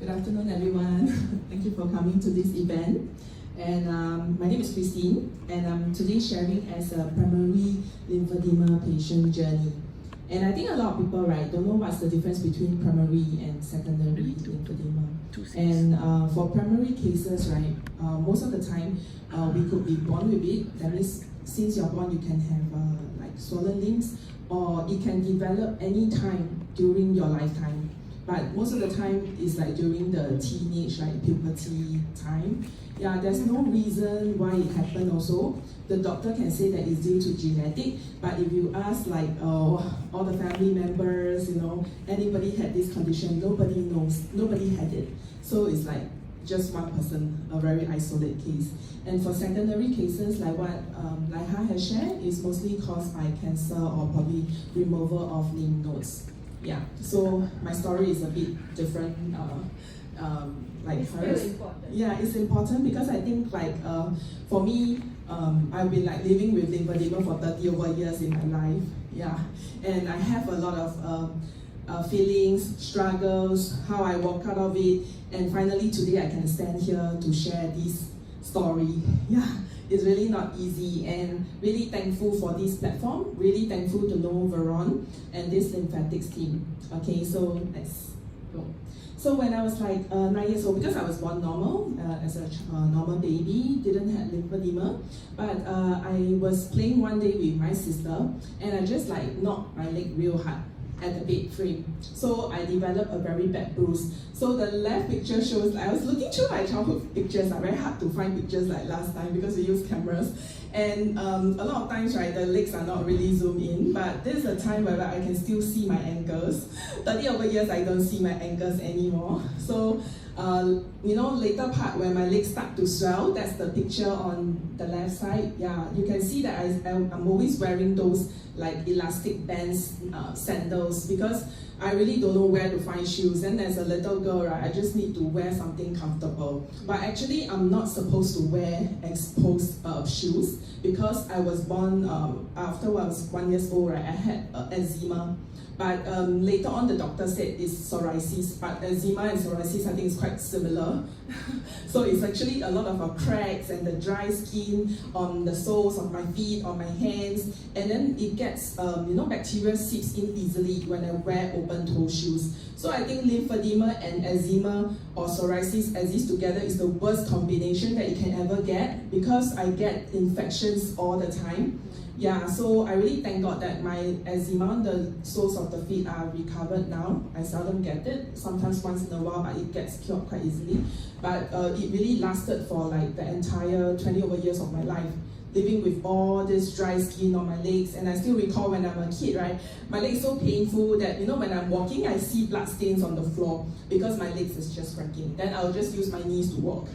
Good afternoon, everyone. Thank you for coming to this event. And my name is Christine, and I'm today sharing as a primary lymphedema patient journey. And I think a lot of people, right, don't know what's the difference between primary and secondary lymphedema. And for primary cases, right, most of the time we could be born with it. That means since you're born, you can have like swollen limbs, or it can develop any time during your lifetime. But most of the time it's like during the teenage, like puberty time. Yeah, there's no reason why it happened also. The doctor can say that it's due to genetic, but if you ask like all the family members, you know, anybody had this condition, nobody knows, nobody had it. So it's like just one person, a very isolated case. And for secondary cases, like what Laiha has shared, is mostly caused by cancer or probably removal of lymph nodes. Yeah, so my story is a bit different, like it's hers. important. Yeah, it's important because I think like for me, I've been like living with lymphedema for 30 over years in my life. Yeah, and I have a lot of feelings, struggles, how I walk out of it, and finally today I can stand here to share this story. Yeah. It's really not easy, and really thankful for this platform, really thankful to know Veron and this lymphatics team. Okay, so let's go. So when I was like 9 years old, because I was born normal, as a normal baby, didn't have lymphedema, but I was playing one day with my sister, and I just like knocked my leg real hard at the bed frame. So I developed a very bad bruise. So the left picture shows, I was looking through my childhood pictures, very hard to find pictures like last time because we use cameras. And a lot of times, right, the legs are not really zoomed in, but this is a time where I can still see my ankles. 30 over years, I don't see my ankles anymore. So, you know, later part when my legs start to swell, that's the picture on the left side. Yeah, you can see that I'm always wearing those like elastic bands sandals because I really don't know where to find shoes. And as a little girl, right, I just need to wear something comfortable. But actually, I'm not supposed to wear exposed shoes because I was born after I was 1 year old, right, I had eczema. But later on, the doctor said it's psoriasis, but eczema and psoriasis, I think, is quite similar. So it's actually a lot of cracks and the dry skin on the soles of my feet, on my hands, and then it gets, you know, bacteria seeps in easily when I wear open-toe shoes. So I think lymphedema and eczema or psoriasis exist together is the worst combination that you can ever get because I get infections all the time. Yeah, so I really thank God that my eczema on the soles of the feet are recovered now. I seldom get it, sometimes once in a while, but it gets cured quite easily. But it really lasted for like the entire 20 over years of my life, living with all this dry skin on my legs. And I still recall when I'm a kid, right, my legs so painful that, you know, when I'm walking, I see blood stains on the floor because my legs is just cracking. Then I'll just use my knees to walk.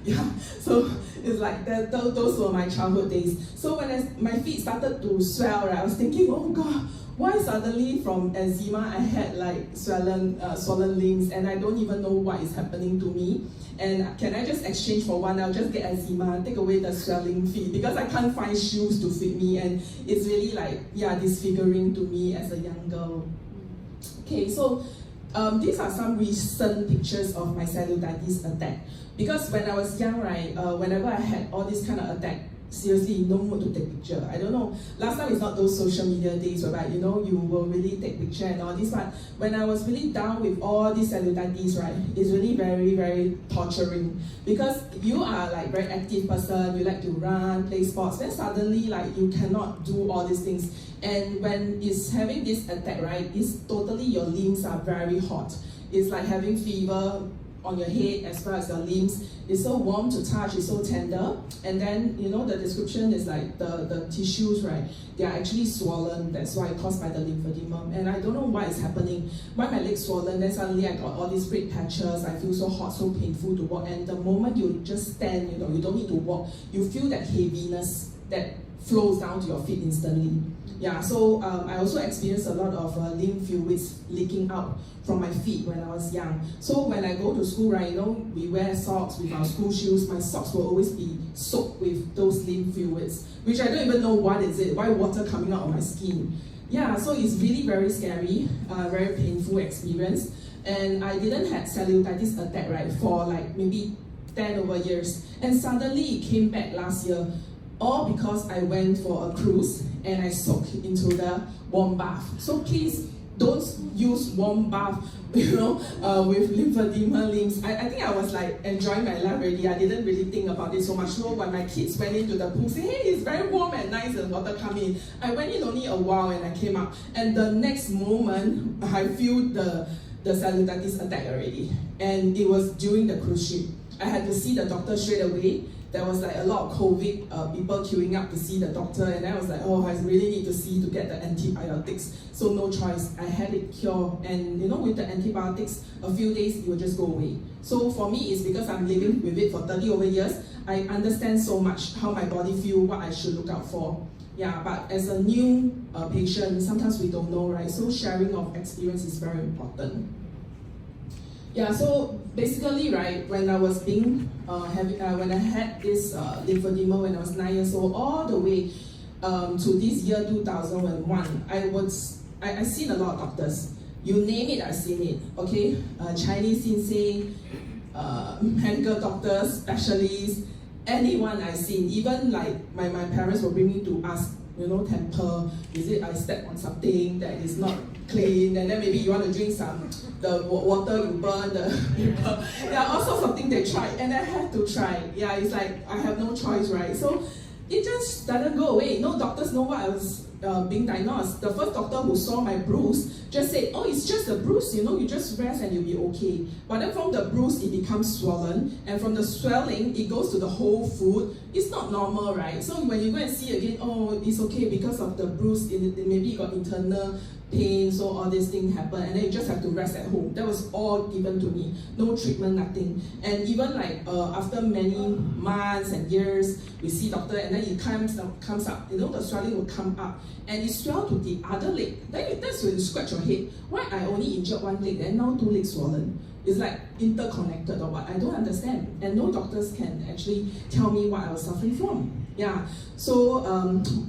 Yeah, so it's like that, those were my childhood days. So when my feet started to swell, right, I was thinking, oh God, why suddenly from eczema I had like swollen limbs and I don't even know what is happening to me. And can I just exchange for one? I'll just get eczema and take away the swelling feet because I can't find shoes to fit me, and it's really like, yeah, disfiguring to me as a young girl. Okay, so these are some recent pictures of my cellulitis attack. Because when I was young, right, whenever I had all this kind of attack, seriously, no mood to take picture. I don't know, last time it's not those social media days where, you know, you will really take picture and all this, but when I was really down with all these cellulitis, right, it's really very, very torturing. Because you are like very active person, you like to run, play sports, then suddenly like you cannot do all these things. And when it's having this attack, right, it's totally your limbs are very hot. It's like having fever on your head as far as your limbs. It's so warm to touch, it's so tender. And then, you know, the description is like the tissues, right, they are actually swollen. That's why caused by the lymphedema. And I don't know what is happening. Why my legs swollen, then suddenly I got all these red patches. I feel so hot, so painful to walk. And the moment you just stand, you know, you don't need to walk, you feel that heaviness that flows down to your feet instantly. Yeah, so I also experienced a lot of lymph fluids leaking out from my feet when I was young. So when I go to school, right, you know, we wear socks with our school shoes. My socks will always be soaked with those lymph fluids, which I don't even know what is it, why water coming out of my skin. Yeah, so it's really very scary, very painful experience. and I didn't have cellulitis attack, right, for like maybe 10 over years. And suddenly it came back last year, all because I went for a cruise and I soaked into the warm bath. So please don't use warm bath, with lymphedema limbs. I think I was like enjoying my life already. I didn't really think about it so much. So when my kids went into the pool, say, hey, it's very warm and nice and water come in. I went in only a while and I came out. And the next moment, I feel the cellulitis attack already. And it was during the cruise ship. I had to see the doctor straight away. There was like a lot of COVID people queuing up to see the doctor, and I was like, oh, I really need to see to get the antibiotics. So no choice, I had it cured, and with the antibiotics, a few days it will just go away. So for me, it's because I'm living with it for 30 over years. I understand so much how my body feels, what I should look out for. Yeah, but as a new patient, sometimes we don't know, right? So sharing of experience is very important. Yeah, so basically, right, when I was when I had this lymphedema when I was 9 years old, all the way to this year 2001, I seen a lot of doctors. You name it, I've seen it. Okay, Chinese sensei, medical doctors, specialists, anyone I've seen. Even like my parents will bring me to ask, temper, is it I step on something that is not clean, and then maybe you want to drink the water, you burn the paper. Yeah, all sorts of things they try, and I had to try. Yeah, it's like I have no choice, right? So it just doesn't go away. No doctors know what I was being diagnosed. The first doctor who saw my bruise just said, oh, it's just a bruise, you just rest and you'll be okay. But then from the bruise, it becomes swollen, and from the swelling, it goes to the whole foot. It's not normal, right? So when you go and see again, oh, it's okay because of the bruise, maybe you got internal pain, so all these things happen, and then you just have to rest at home. That was all given to me. No treatment, nothing. And even like after many months and years, we see doctor, and then it comes up, the swelling will come up, and it swell to the other leg. That's when you scratch your head. Why I only injured one leg, and now 2 legs swollen? It's like interconnected or what? I don't understand. And no doctors can actually tell me what I was suffering from. Yeah, so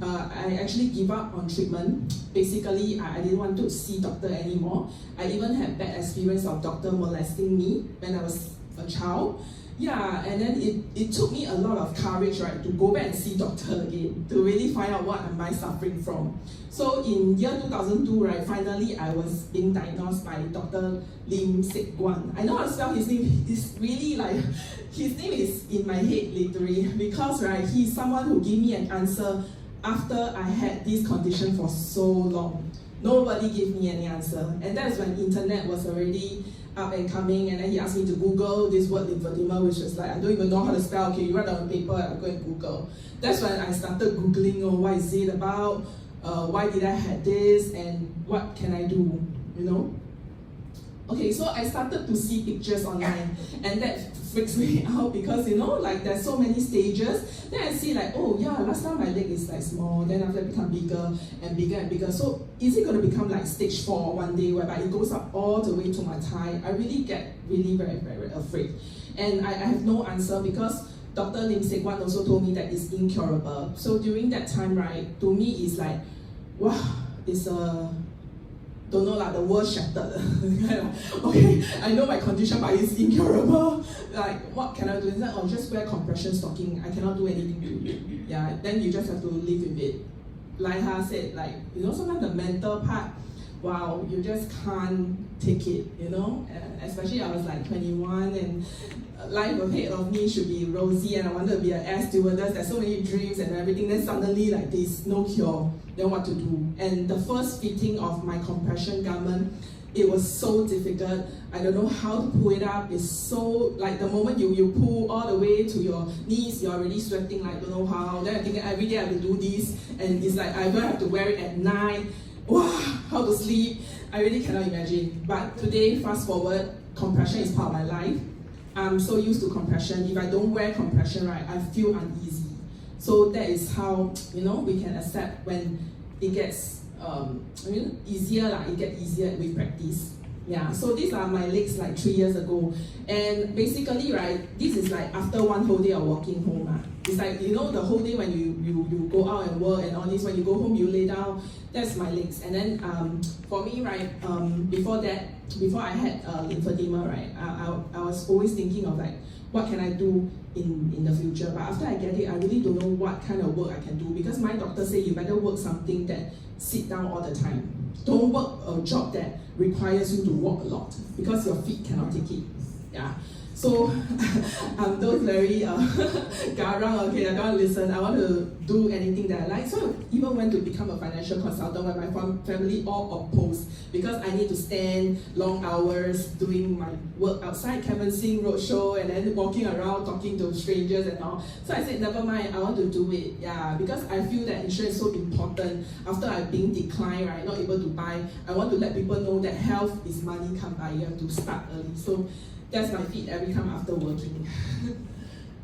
I actually give up on treatment. Basically, I didn't want to see doctor anymore. I even had bad experience of doctor molesting me when I was a child. Yeah, and then it took me a lot of courage, right, to go back and see doctor again, to really find out what am I suffering from. So in year 2002, right, finally I was being diagnosed by Dr. Lymphatics.SG. I know how to spell his name. It's really like, his name is in my head literally, because right, he's someone who gave me an answer after I had this condition for so long. Nobody gave me any answer, and that's when internet was already up and coming, and then he asked me to Google this word lymphedema, which was like, I don't even know how to spell. Okay, you write on paper, I'll go and Google. That's when I started Googling, what is it about, why did I have this, and what can I do, Okay, so I started to see pictures online, and that freaks me out because, like there's so many stages. Then I see like, oh yeah, last time my leg is like small, then after it become bigger and bigger and bigger. So is it going to become like stage 4 one day, whereby it goes up all the way to my thigh? I really get very, very afraid. And I have no answer because Dr. Lymphatics.SG also told me that it's incurable. So during that time, right, to me it's like, wow, it's don't know, like the world shattered. Okay, I know my condition, but it's incurable. Like, what can I do? Instead of just wear compression stocking, I cannot do anything to it. Yeah, then you just have to live with it. Like I said, like, sometimes the mental part, wow, you just can't take it, especially I was like 21 and life ahead of me should be rosy, and I wanted to be an air stewardess. There's so many dreams and everything. Then suddenly like this, no cure. Then what to do? And the first fitting of my compression garment, it was so difficult. I don't know how to pull it up. It's so, like the moment you pull all the way to your knees, you're already sweating like don't know how. Then I think every day I have to do this, and it's like I will have to wear it at night. Wow, how to sleep? I really cannot imagine. But today, fast forward, compression is part of my life. I'm so used to compression. If I don't wear compression, right, I feel uneasy. So that is how, we can accept when it gets easier, it gets easier with practice. Yeah, so these are my legs like 3 years ago. And basically, right, this is like after one whole day of walking home. It's like, you know, the whole day when you go out and work and all this, when you go home, you lay down, that's my legs. And then for me, right, before I had lymphedema, right, I was always thinking of like, what can I do in the future? But after I get it, I really don't know what kind of work I can do, because my doctor said you better work something that sit down all the time. Don't work a job that requires you to walk a lot, because your feet cannot take it. Yeah. So I'm those very garang, okay, I don't listen, I want to do anything that I like. So I even went to become a financial consultant when my family all opposed, because I need to stand long hours doing my work outside, canvassing, roadshow, and then walking around talking to strangers and all. So I said, never mind, I want to do it, yeah, because I feel that insurance is so important. After I've been declined, right, not able to buy, I want to let people know that health is money come by, you have to start early. So that's my feet every time after working.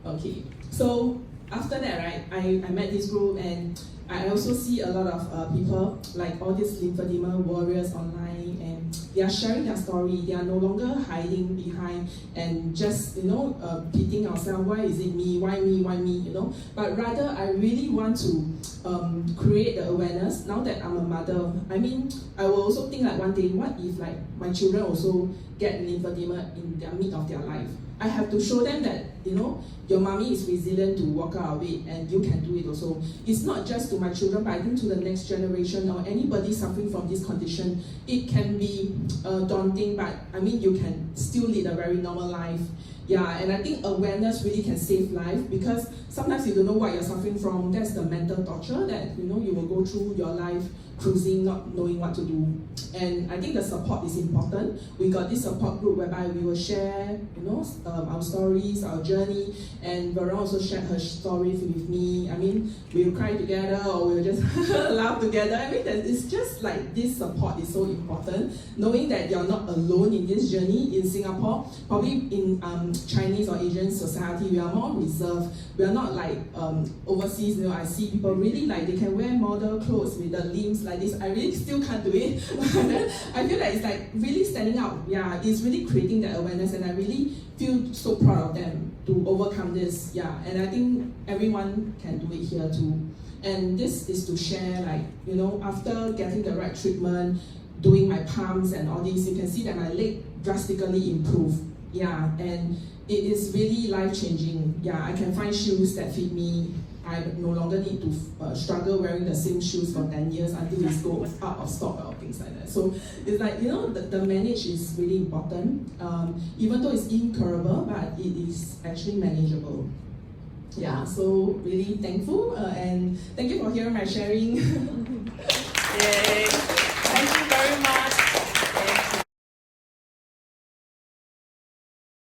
Okay, so after that, right, I met this group, and I also see a lot of people, like all these lymphedema warriors online, and they are sharing their story. They are no longer hiding behind and just, you know, beating ourselves, why is it me, why me, you know, but rather I really want to create the awareness. Now that I'm a mother, I mean, I will also think like one day, what if like my children also get lymphedema in the mid of their life? I have to show them that, you know, your mommy is resilient to walk out of it, and you can do it also. It's not just to my children, but I think to the next generation or anybody suffering from this condition. It can be daunting, but I mean, you can still lead a very normal life. Yeah, and I think awareness really can save life, because sometimes you don't know what you're suffering from. That's the mental torture that, you know, you will go through your life cruising, not knowing what to do. And I think the support is important. We got this support group whereby we will share, you know, our stories, our journey, and Veron also shared her stories with me. I mean, we'll cry together or we'll just laugh together. I mean, it's just like this support is so important. Knowing that you're not alone in this journey in Singapore. Probably in Chinese or Asian society, we are more reserved. We are not like overseas, you know, I see people really like, they can wear model clothes with the limbs like this. I really still can't do it. I feel that it's like really standing out. Yeah, it's really creating that awareness, and I really feel so proud of them to overcome this. Yeah, and I think everyone can do it here too. And this is to share, like, you know, after getting the right treatment, doing my palms and all this, you can see that my leg drastically improved. Yeah, and it is really life-changing. Yeah, I can find shoes that fit me. I no longer need to struggle wearing the same shoes for 10 years until it goes out of stock or things like that. So it's like, you know, the manage is really important. Even though it's incurable, but it is actually manageable. Yeah, so really thankful, and thank you for hearing my sharing. Yay.